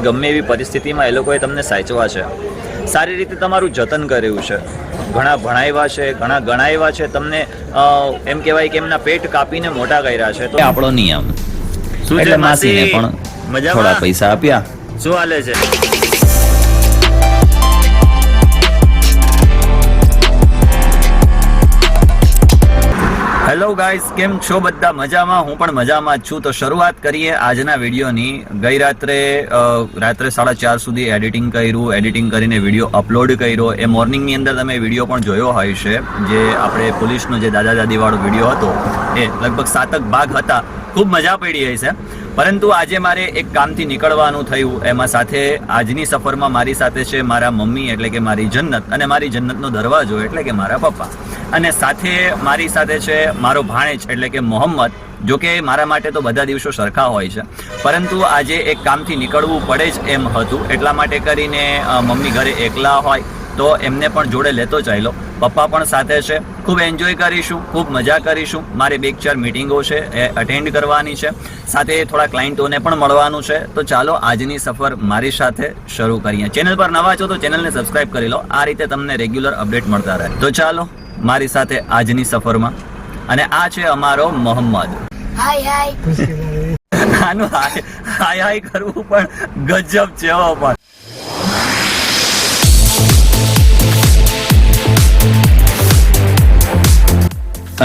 ગમે એવી પરિસ્થિતિમાં એ લોકોએ તમને સાચવા છે, સારી રીતે તમારું જતન કર્યું છે, ઘણા ભણાવ્યા છે, ઘણા ગણાવ્યા છે, તમને એમ કહેવાય કે એમના પેટ કાપીને મોટા કર્યા છે. તો આપણો નિયમ શું છે માસીને પણ થોડા પૈસા આપ્યા. શું હાલે છે? હેલો ગાઈસ, કેમ છો બધા? મજામાં? હું પણ મજામાં જ છું. તો શરૂઆત કરીએ આજના વિડીયોની. ગઈ રાત્રે 4:30 સુધી એડિટિંગ કર્યું, એડિટિંગ કરીને વિડીયો અપલોડ કર્યો. એ મોર્નિંગની અંદર તમે વિડીયો પણ જોયો હોય છે, જે આપણે પોલીસનો જે દાદા દાદીવાળો વિડીયો હતો, એ લગભગ 7 ભાગ હતા. ખૂબ મજા પડી હશે. પરંતુ આજે મારે એક કામથી નીકળવાનું થયું. એમાં સાથે આજની સફરમાં મારી સાથે છે મારા મમ્મી એટલે કે મારી જન્નત, અને મારી જન્નતનો દરવાજો એટલે કે મારા પપ્પા, અને સાથે મારી સાથે છે મારો ભાણેજ એટલે કે મોહમ્મદ. જો કે મારા માટે તો બધા દિવસો સરખા હોય છે, પરંતુ આજે એક કામથી નીકળવું પડે જ એમ હતું. એટલા માટે કરીને મમ્મી ઘરે એકલા હોય તો એમને પણ જોડે લેતો ચાલ્યો. પપ્પા પણ સાથે છે. ખૂબ એન્જોય કરીશું, ખૂબ મજા કરીશું. મારે 2-4 મિટિંગો છે એ અટેન્ડ કરવાની છે, સાથે થોડા ક્લાયન્ટોને પણ મળવાનું છે. તો ચાલો આજની સફર મારી સાથે શરૂ કરીએ. ચેનલ પર નવા છો તો ચેનલને સબસ્ક્રાઇબ કરી લો, આ રીતે તમને રેગ્યુલર અપડેટ મળતા રહે. તો ચાલો મારી સાથે આજની સફરમાં. અને આ છે અમારો મોહમ્મદ. હાય હાય. આનું હાય કરવું પણ ગજબ છે હો. પણ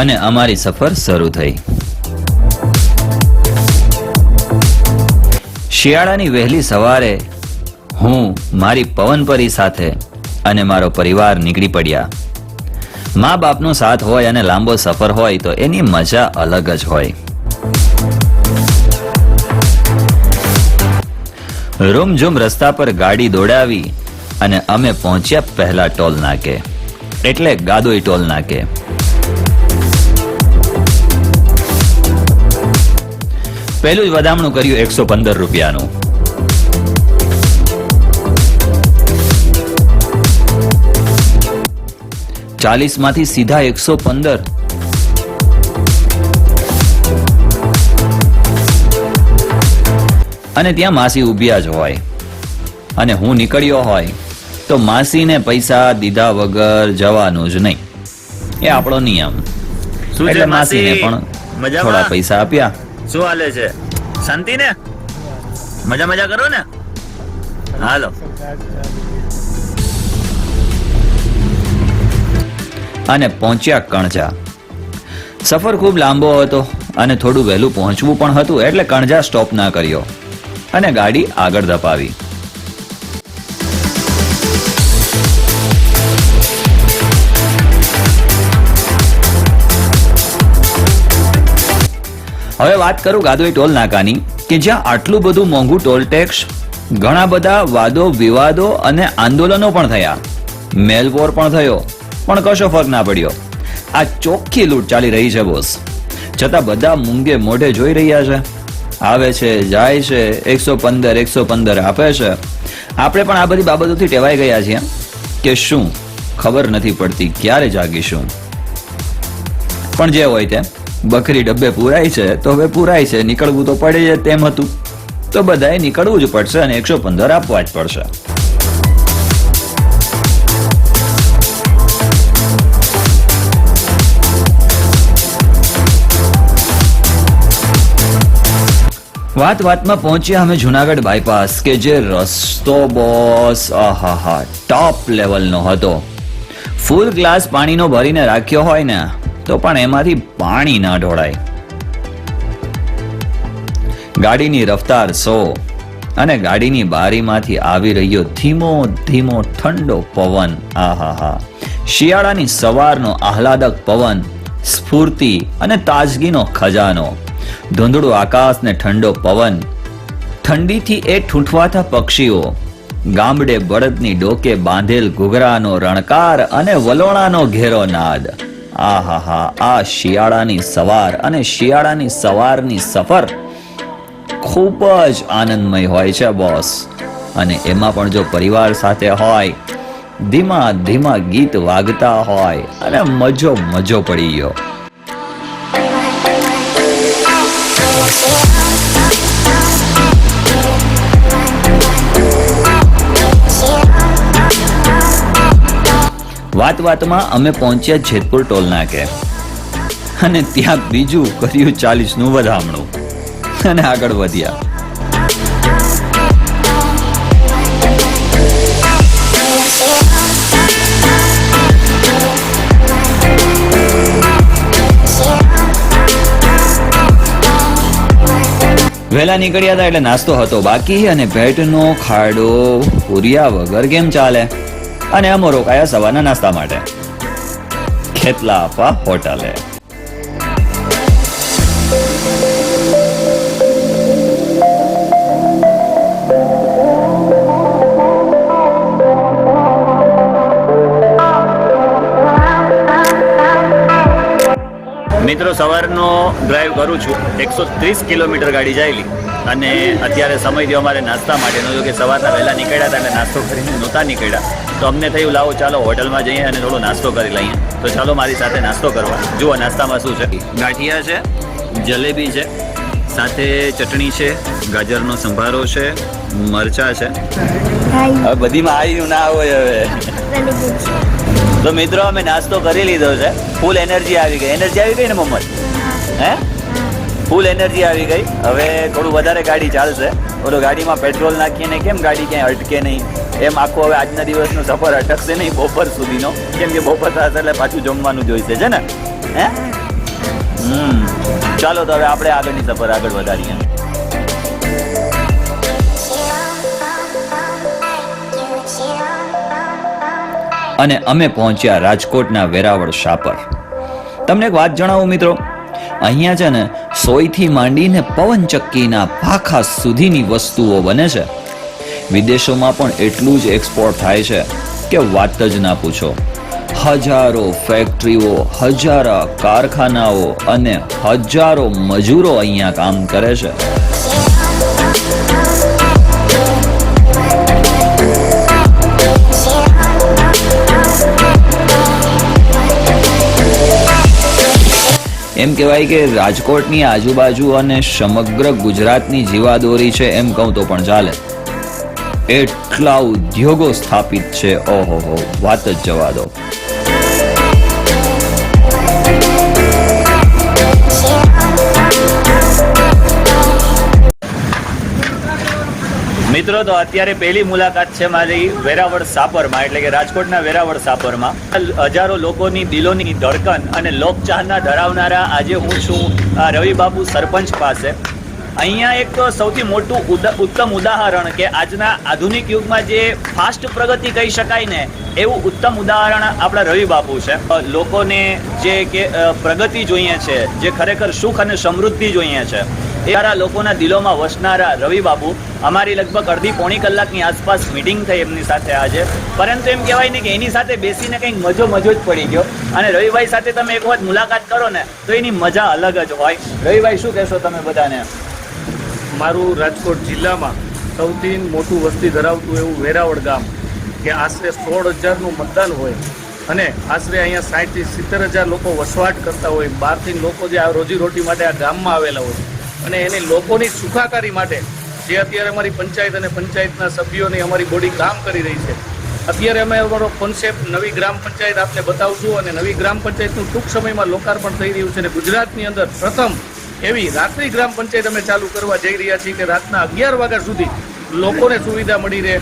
અને અમારી સફર શરૂ થઈ. શિયાળાની વહેલી સવારે હું મારી પવનપરી સાથે અને મારો પરિવાર નીકળી પડ્યા. મા બાપનો સાથ હોય અને લાંબો સફર હોય તો એની મજા અલગ જ હોય. રૂમઝૂમ રસ્તા પર ગાડી દોડાવી અને અમે પહોંચ્યા પહેલા ટોલ નાકે, એટલે ગાદોઈ ટોલ નાકે. પહેલું જ વધામણું કર્યું 115 રૂપિયાનું. માંથી સીધા 115. અને ત્યાં માસી ઉભ્યા જ હોય, અને હું નીકળ્યો હોય તો માસીને પૈસા દીધા વગર જવાનું જ નહીં. એ આપણો નિયમ. એટલે માસીને પણ થોડા પૈસા આપ્યા. શું હાલે છે? શાંતિ ને? મજા કરો ને? હાલો. અને પહોંચ્યા કણજા. સફર ખૂબ લાંબો હતો અને થોડું વહેલું પહોંચવું પણ હતું, એટલે કણજા સ્ટોપ ના કર્યો અને ગાડી આગળ ધપાવી. હવે વાત કરું ગાદોઈ ટોલ નાકાની, કે જ્યાં આટલું બધું મોંઘું ટોલ ટેક્સ, ઘણા બધા વાદો વિવાદો અને આંદોલનો પણ થયા, મેલવોર પણ થયો, પણ કશો ફરક ના પડ્યો. આ ચોખ્ખી લૂંટ ચાલી રહી છે બોસ. છતાં બધા મૂંગે મોઢે જોઈ રહ્યા છે. આવે છે, જાય છે, 115 આપે છે. આપણે પણ આ બધી બાબતોથી ટેવાઈ ગયા છીએ કે શું ખબર નથી પડતી ક્યારે જાગીશું. પણ જે હોય તે, બકરી ડબ્બે પૂરાય છે તો હવે પૂરાય છે, નીકળવું તો પડે જ તેમ હતું. તો બધાએ નીકળવું જ પડશે અને 115 આપવા જ પડશે. વાતમાં પહોંચ્યા અમે જુનાગઢ બાયપાસ, કે જે રસ્તો બોસ આહાહા ટોપ લેવલનો હતો. ફૂલ ગ્લાસ પાણીનો ભરીને રાખ્યો હોય ને તો પણ એમાંથી પાણી ના ઢોળાય. ગાડીની રફતાર 100 અને ગાડીની બારીમાંથી આવી રહ્યો ધીમો ધીમો ઠંડો પવન. આહાહા. શિયાળાની સવારનો આહલાદક પવન, સ્ફૂર્તિ અને તાજગીનો ખજાનો. ધૂંધળું આકાશ ને ઠંડો પવન, ઠંડીથી એ ઠૂંઠવાતા પક્ષીઓ, ગામડે બળદની ડોકે બાંધેલ ઘૂઘરાનો રણકાર અને વલોણાનો ઘેરો નાદ. આહાહા. આ શિયાળાની સવાર અને શિયાળાની સવારની સફર ખૂબ જ આનંદમય હોય છે બોસ. અને એમાં પણ જો પરિવાર સાથે હોય, ધીમા ધીમા ગીત વાગતા હોય અને મજો પડી ગયો. વાતમાં અમે પહોંચ્યા જેતપુર ટોલ નાકે અને ત્યાં બીજું કર્યું 40નું વધામણું અને આગળ વધ્યા. વહેલા નીકળ્યા હતા એટલે નાસ્તો હતો બાકી અને પેટનો ખાડો પૂર્યા વગર કેમ ચાલે, અને અમે રોકાયા સવારના નાસ્તા માટે ખેતલાપા હોટલે. મિત્રો સવારનો ડ્રાઈવ કરું છું, 130 કિલોમીટર ગાડી જાયેલી અને અત્યારે સમય થયો અમારે નાસ્તા માટેનો. જો કે સવારના વહેલા નીકળ્યા હતા એટલે નાસ્તો કરીને નહોતા નીકળ્યા, તો અમને થયું લાવો ચાલો હોટલમાં જઈએ અને થોડો નાસ્તો કરી લઈએ. તો ચાલો મારી સાથે નાસ્તો કરવા. જુઓ નાસ્તામાં શું છે, ગાંઠિયા છે, જલેબી છે, સાથે ચટણી છે, ગાજરનો સંભારો છે, મરચા છે. હવે બધીમાં આવ્યું ના હોય હવે. તો મિત્રો અમે નાસ્તો કરી લીધો છે, ફૂલ એનર્જી આવી ગઈ. એનર્જી આવી ગઈ ને મોહમ્મદ? હે, ફૂલ એનર્જી આવી ગઈ. હવે થોડું વધારે ગાડી ચાલશે. ઓલો ગાડીમાં પેટ્રોલ નાખીને કેમ ગાડી ક્યાંય અટકે નહીં એમ આખો હવે આજના દિવસનો સફર અટકશે નહીં બપોર સુધીનો, કેમ કે બપોર થશે એટલે પાછું જમવાનું જોઈશે છે ને. હે, ચાલો તો હવે આપણે આગળની સફર આગળ વધારીએ. અને અમે પહોંચ્યા રાજકોટના વેરાવળ શાપર. તમને એક વાત જણાવું મિત્રો, અહીંયા છે ને સોયથી માંડીને પવનચક્કીના ભાખા સુધીની વસ્તુઓ બને છે. વિદેશોમાં પણ એટલું જ એક્સપોર્ટ થાય છે કે વાત જ ના પૂછો. હજારો ફેક્ટરીઓ, હજારો કારખાનાઓ અને હજારો મજૂરો અહીંયા કામ કરે છે. એમ કહેવાય કે રાજકોટની આજુબાજુ અને સમગ્ર ગુજરાતની જીવાદોરી છે એમ કહું તો પણ ચાલે. એટલા ઉદ્યોગો સ્થાપિત છે, ઓહો વાત જ જવા દો. મિત્રો તો અત્યારે પહેલી મુલાકાત છે મારી વેરાવળ સાપરમાં, એટલે કે રાજકોટના વેરાવળ સાપરમાં. હજારો લોકોની દિલોની ધડકન અને લોકચાહના ધરાવનારા આજે હું છું રવિબાબુ સરપંચ પાસે. અહીંયા એક સૌથી મોટું ઉત્તમ ઉદાહરણ કે આજના આધુનિક યુગમાં જે ફાસ્ટ પ્રગતિ કહી શકાય ને એવું ઉત્તમ ઉદાહરણ આપણા રવિબાબુ છે. લોકોને જે કે પ્રગતિ જોઈએ છે, જે ખરેખર સુખ અને સમૃદ્ધિ જોઈએ છે, એ સારા લોકોના દિલોમાં વસનારા રવિબાબુ. અમારી લગભગ અડધી પોણી કલાકની આસપાસ મિટિંગ થઈ એમની સાથે આજે, પરંતુ એમ કહેવાય ને કે એની સાથે બેસીને કંઈક મજો જ પડી ગયો. અને રવિભાઈ સાથે તમે એક વખત મુલાકાત કરો ને તો એની મજા અલગ જ હોય. રવિભાઈ શું કહેશો તમે બધાને? મારું રાજકોટ જિલ્લામાં સૌથી મોટું વસ્તી ધરાવતું એવું વેરાવળ ગામ કે આશરે 16,000નું મતદાન હોય અને આશરે અહીંયા 60,000 થી 70,000 લોકો વસવાટ કરતા હોય. બહારથી લોકો જે આ રોજીરોટી માટે આ ગામમાં આવેલા હોય અને એની લોકોની સુખાકારી માટે જે અત્યારે અમારી પંચાયત અને પંચાયતના સભ્યોની અમારી બોડી કામ કરી રહી છે. અત્યારે અમે અમારો કોન્સેપ્ટ નવી ગ્રામ પંચાયત આપને બતાવશું અને નવી ગ્રામ પંચાયતનું ટૂંક સમયમાં લોકાર્પણ થઈ રહ્યું છે અને ગુજરાતની અંદર પ્રથમ એવી રાત્રિ ગ્રામ પંચાયત અમે ચાલુ કરવા જઈ રહ્યા છીએ કે રાતના 11 વાગ્યા સુધી લોકોને સુવિધા મળી રહે,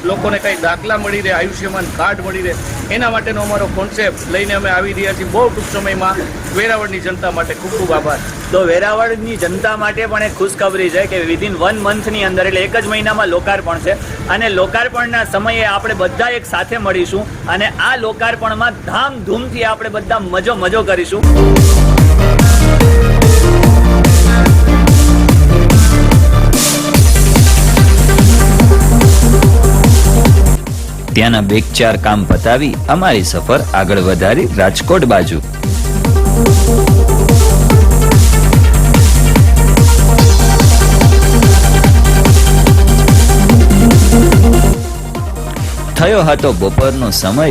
લોકોને કંઈ દાખલા મળી રહે, આયુષ્યમાન કાર્ડ મળી રહે, એના માટેનો અમારો કોન્સેપ્ટ લઈને અમે આવી રહ્યા છીએ બહુ ટૂંક સમયમાં વેરાવળની જનતા માટે. ખૂબ ખૂબ આભાર. તો વેરાવળની જનતા માટે પણ એક ખુશખબરી છે કે વિધિન 1 મંથની અંદર એટલે એક જ મહિનામાં લોકાર્પણ છે અને લોકાર્પણના સમયે આપણે બધા એક સાથે મળીશું અને આ લોકાર્પણમાં ધામધૂમથી આપણે બધા મજો કરીશું. ત્યાંના 2-4 કામ પતાવી અમારી સફર આગળ વધારી રાજકોટ બાજુ. થયો હતો બપોરનો સમય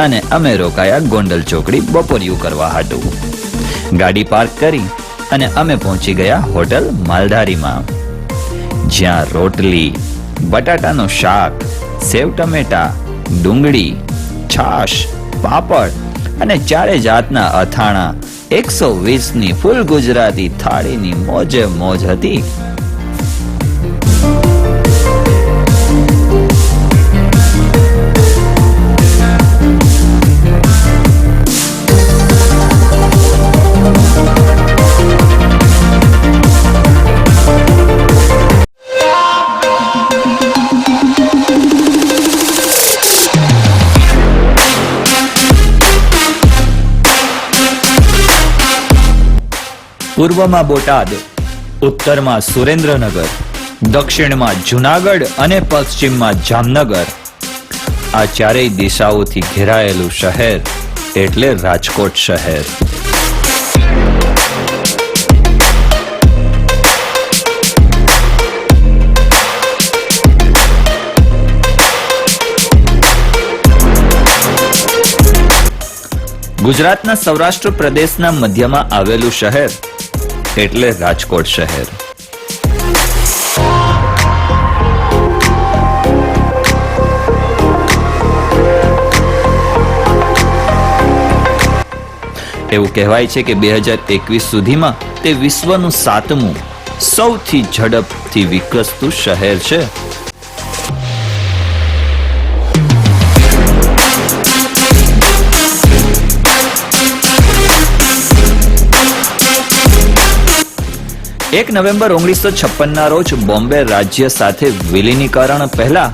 અને અમે રોકાયા ગોંડલ ચોકડી બપોરિયું કરવા હાટું. ગાડી પાર્ક કરી અને અમે પહોંચી ગયા હોટલ માલધારીમાં, જ્યાં રોટલી, બટાટાનું શાક, સેવ ટમેટા, ડુંગળી, છાશ પાપડ અને ચારે જાતના અથાણા, 120ની ફૂલ ગુજરાતી થાળીની મોજે મોજ હતી. પૂર્વમાં બોટાદ, ઉત્તરમાં સુરેન્દ્રનગર, દક્ષિણમાં જુનાગઢ અને પશ્ચિમમાં જામનગર, આ ચારેય દિશાઓથી ઘેરાયેલું શહેર એટલે રાજકોટ શહેર. ગુજરાતના સૌરાષ્ટ્ર પ્રદેશના મધ્યમાં આવેલું શહેર એટલે રાજકોટ શહેર. એવું કહેવાય છે કે 2021 સુધીમાં તે વિશ્વનું 7મું સૌથી ઝડપથી વિકસતું શહેર છે. એક નવેમ્બર 1956 રોજ બોમ્બે રાજ્ય સાથે વિલીનીકરણ પહેલા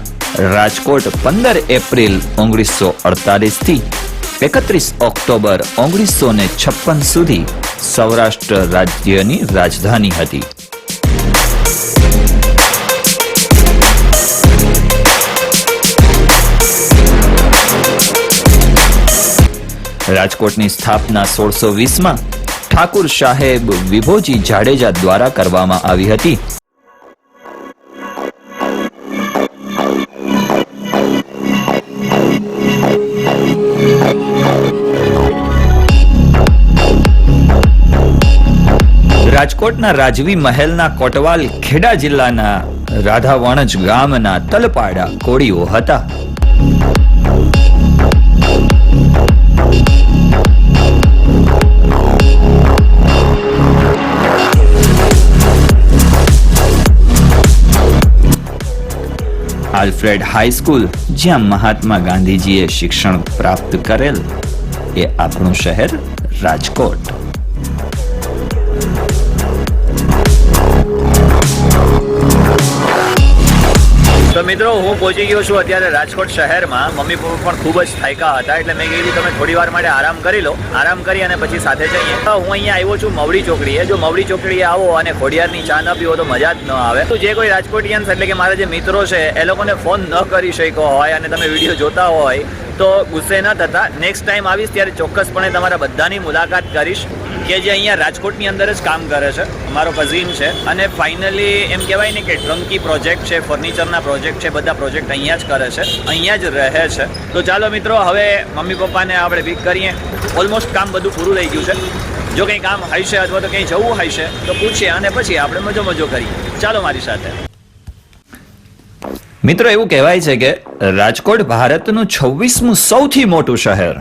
રાજકોટ 15 એપ્રિલ 1948 થી 31 ઓક્ટોબર 1956 સુધી સૌરાષ્ટ્ર રાજ્યની રાજધાની હતી. રાજકોટની સ્થાપના 1620માં ઠાકુર સાહેબ વિભોજી જાડેજા દ્વારા કરવામાં આવી હતી. રાજકોટના રાજવી મહેલના કોટવાલ ખેડા જિલ્લાના રાધાવણજ ગામના તલપાડા કોળીઓ હતા. આલ્ફ્રેડ હાઈસ્કૂલ, જ્યાં મહાત્મા ગાંધીજીએ શિક્ષણ પ્રાપ્ત કરેલ, એ આપણું શહેર રાજકોટ. તો મિત્રો, હું પહોંચી ગયો છું અત્યારે રાજકોટ શહેરમાં. મમ્મી પપ્પા પણ ખૂબ જ થાક્યા હતા, એટલે મેં કીધું તમે થોડી વાર માટે આરામ કરી લો. આરામ કરી અને પછી સાથે જઈએ. હું અહીંયા આવ્યો છું મવડી ચોકડીએ. જો મવડી ચોકડીએ આવો અને ખોડિયારની ચા ન પીવો તો મજા જ ન આવે. તો જે કોઈ રાજકોટિયન્સ એટલે કે મારા જે મિત્રો છે એ લોકોને ફોન ન કરી શક્યો હોય અને તમે વિડીયો જોતા હોય તો ગુસ્સે ન થતા. નેક્સ્ટ ટાઈમ આવીશ ત્યારે ચોક્કસપણે તમારા બધાની મુલાકાત કરીશ કે જે અહીંયા રાજકોટની અંદર જ કામ કરે છે. મારો કઝિન છે અને ફાઇનલી એમ કહેવાય ને કે ટ્રંકી પ્રોજેક્ટ છે, ફર્નિચરના પ્રોજેક્ટ છે, બધા પ્રોજેક્ટ અહીંયા જ કરે છે, અહીંયા જ રહે છે. તો ચાલો મિત્રો, હવે મમ્મી પપ્પાને આપણે પિક કરીએ. ઓલમોસ્ટ કામ બધું પૂરું થઈ ગયું છે. જો કંઈ કામ હશે અથવા તો કંઈ જવું હશે તો પૂછીએ અને પછી આપણે મજો કરીએ. ચાલો મારી સાથે. મિત્રો, એવું કહેવાય છે કે રાજકોટ ભારતનું 26મું સૌથી મોટું શહેર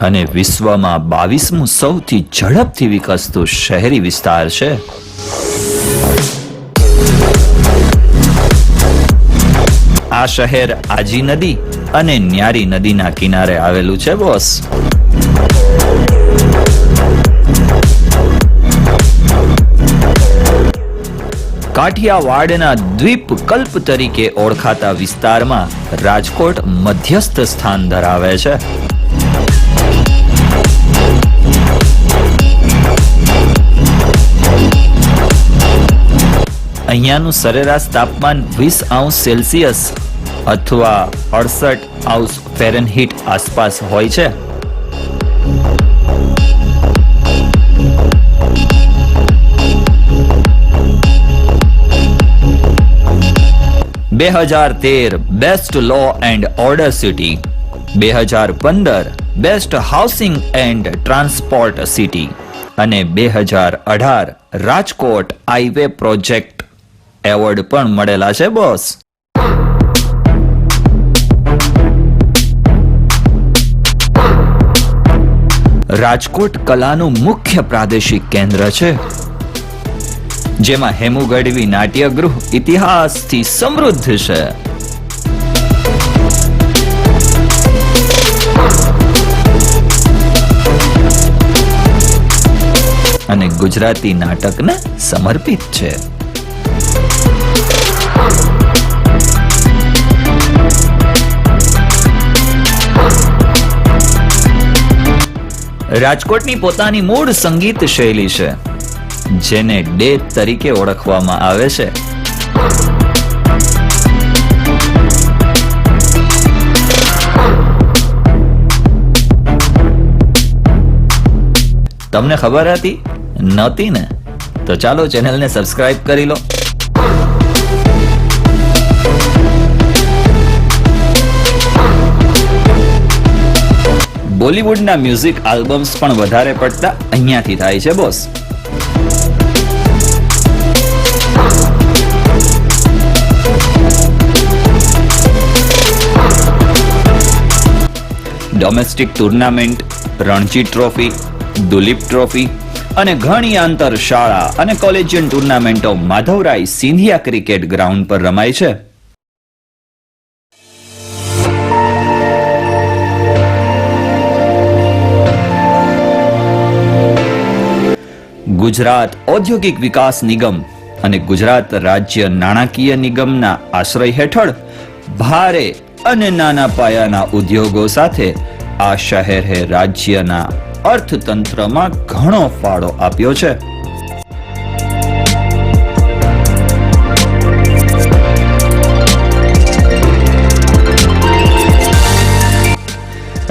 અને વિશ્વમાં 22મું સૌથી ઝડપથી વિકસતું શહેરી વિસ્તાર છે. આ શહેર આજી નદી અને ન્યારી નદીના કિનારે આવેલું છે બોસ. કાઠિયાવાડના દ્વીપ કલ્પ તરીકે ઓળખાતા વિસ્તારમાં રાજકોટ મધ્યસ્થ સ્થાન ધરાવે છે. અહીંયાનું સરેરાશ તાપમાન 20°C અથવા 68°F આસપાસ હોય છે. Best law and order city, 2015 best housing and transport city અને 2018 રાજકોટ હાઈવે પ્રોજેક્ટ એવોર્ડ પણ મળેલા છે બોસ. રાજકોટ કલાનું મુખ્ય પ્રાદેશિક કેન્દ્ર છે, જેમાં હેમુ ગઢવી નાટ્યગૃહ ઇતિહાસથી સમૃદ્ધ છે. અને ગુજરાતી નાટકને સમર્પિત છે. રાજકોટની પોતાની મૂળ સંગીત શૈલી છે, જેને ડેત તરીકે ઓળખવામાં આવે છે. તમને ખબર હતી? નહોતી ને? તો ચાલો ચેનલને સબસ્ક્રાઇબ કરી લો. બોલિવૂડના મ્યુઝિક આલ્બમ્સ પણ વધારે પડતા અહીંયાથી થાય છે boss. Domestic tournament, Ranji trophy, Duleep trophy અને ઘણી આંતર શાળા અને કોલેજિયન ટુર્નામેન્ટો માધવરાય સિંધિયા ક્રિકેટ ગ્રાઉન્ડ પર રમાય છે. ગુજરાત ઔદ્યોગિક વિકાસ નિગમ અને ગુજરાત રાજ્ય નાણાકીય નિગમના આશ્રય હેઠળ ભારે અને નાના પાયાના ઉદ્યોગો સાથે આ શહેરે રાજ્યના અર્થતંત્રમાં ઘણો ફાળો આપ્યો છે.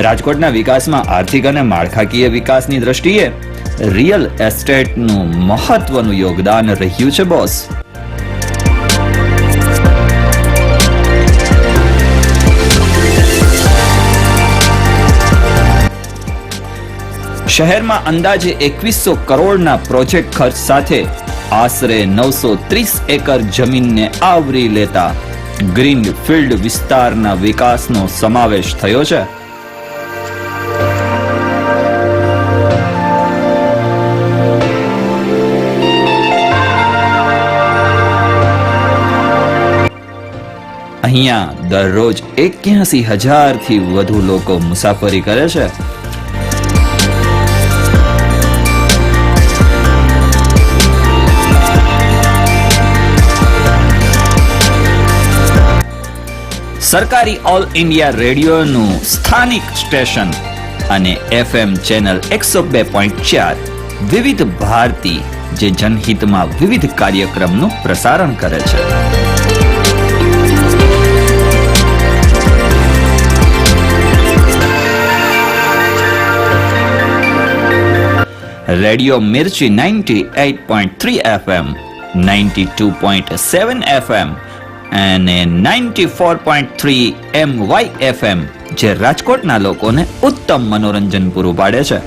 રાજકોટના વિકાસમાં આર્થિક અને માળખાકીય વિકાસની દ્રષ્ટિએ રિયલ એસ્ટેટનું મહત્વનું યોગદાન રહ્યું છે બોસ. શહેરમાં અંદાજે 2100 કરોડના પ્રોજેક્ટ ખર્ચ સાથે આશરે 930 એકર જમીનને આવરી લેતા ગ્રીન ફિલ્ડ વિસ્તારના વિકાસનો સમાવેશ થયો છે. અહીંયા દરરોજ 81,000 થી વધુ લોકો મુસાફરી કરે છે. સરકારી ઓલ ઇન્ડિયા રેડિયોનું સ્થાનિક સ્ટેશન અને FM ચેનલ 102.4 વિવિધ ભારતી, જે જનહિતમાં વિવિધ કાર્યક્રમનું પ્રસારણ કરે છે. રેડિયો મિર્ચી 98.3 FM, 92.7 FM અને 94.3 MYFM, જે રાજકોટના લોકોને ઉત્તમ મનોરંજન પૂરું પાડે છે.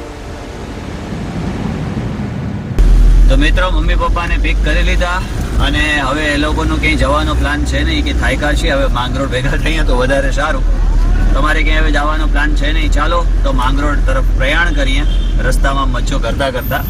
તો મિત્રો, મમ્મી પપ્પાને પિક કરી લીધા અને હવે એ લોકોનો ક્યાંય જવાનો પ્લાન છે નહીં, કે થાયકા છે. હવે માંગરોળ ભેગા થઈએ તો વધારે સારું. તમારે ક્યાંય હવે જવાનો પ્લાન છે નહીં, ચાલો તો માંગરોળ તરફ પ્રયાણ કરીએ, રસ્તામાં મચ્છો કરતા કરતા.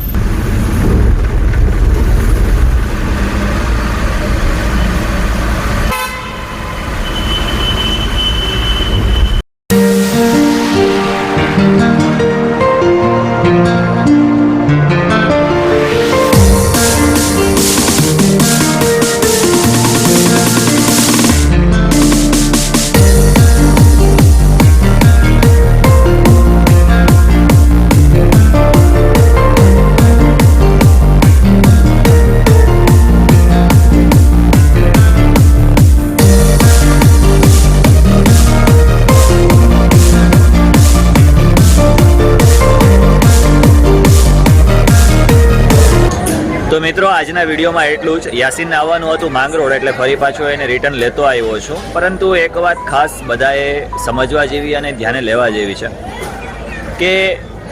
તો મિત્રો, આજના વિડીયોમાં એટલું જ. યાસીનને આવવાનું હતું માંગરોળ, એટલે ફરી પાછો એને રિટર્ન લેતો આવ્યો છું. પરંતુ એક વાત ખાસ બધાએ સમજવા જેવી અને ધ્યાને લેવા જેવી છે કે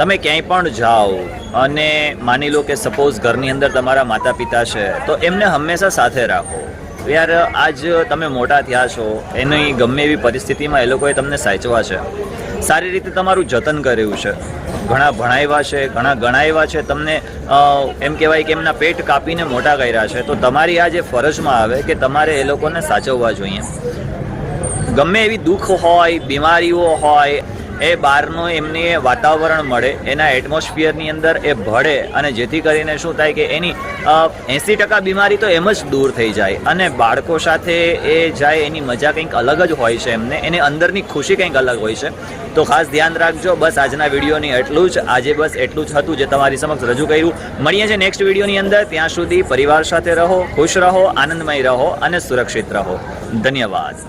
તમે ક્યાંય પણ જાઓ અને માની લો કે સપોઝ ઘરની અંદર તમારા માતા પિતા છે, તો એમને હંમેશા સાથે રાખો. યાર, આજ તમે મોટા થયા છો, એની ગમે એવી પરિસ્થિતિમાં એ લોકોએ તમને સાચવા છે. સારી રીતે તમારું જતન કર્યું છે, ઘણા ભણાવ્યા છે, ઘણા ગણાવ્યા છે, તમને એમ કહેવાય કે એમના પેટ કાપીને મોટા કર્યા છે. તો તમારી આ જે ફરજમાં આવે કે તમારે એ લોકોને સાચવવા જોઈએ. ગમે એવી દુઃખ હોય, બીમારીઓ હોય, એ બહારનું એમને વાતાવરણ મળે, એના એટમોસ્ફિયરની અંદર એ ભળે, અને જેથી કરીને શું થાય કે એની 80% બીમારી તો એમ જ દૂર થઈ જાય. અને બાળકો સાથે એ જાય એની મજા કંઈક અલગ જ હોય છે, એની અંદરની ખુશી કંઈક અલગ હોય છે. તો ખાસ ધ્યાન રાખજો. બસ આજના વિડીયોની એટલું જ, આજે બસ એટલું જ હતું જે તમારી સમક્ષ રજૂ કર્યું. મળીએ છીએ નેક્સ્ટ વિડીયોની અંદર. ત્યાં સુધી પરિવાર સાથે રહો, ખુશ રહો, આનંદમય રહો અને સુરક્ષિત રહો. ધન્યવાદ.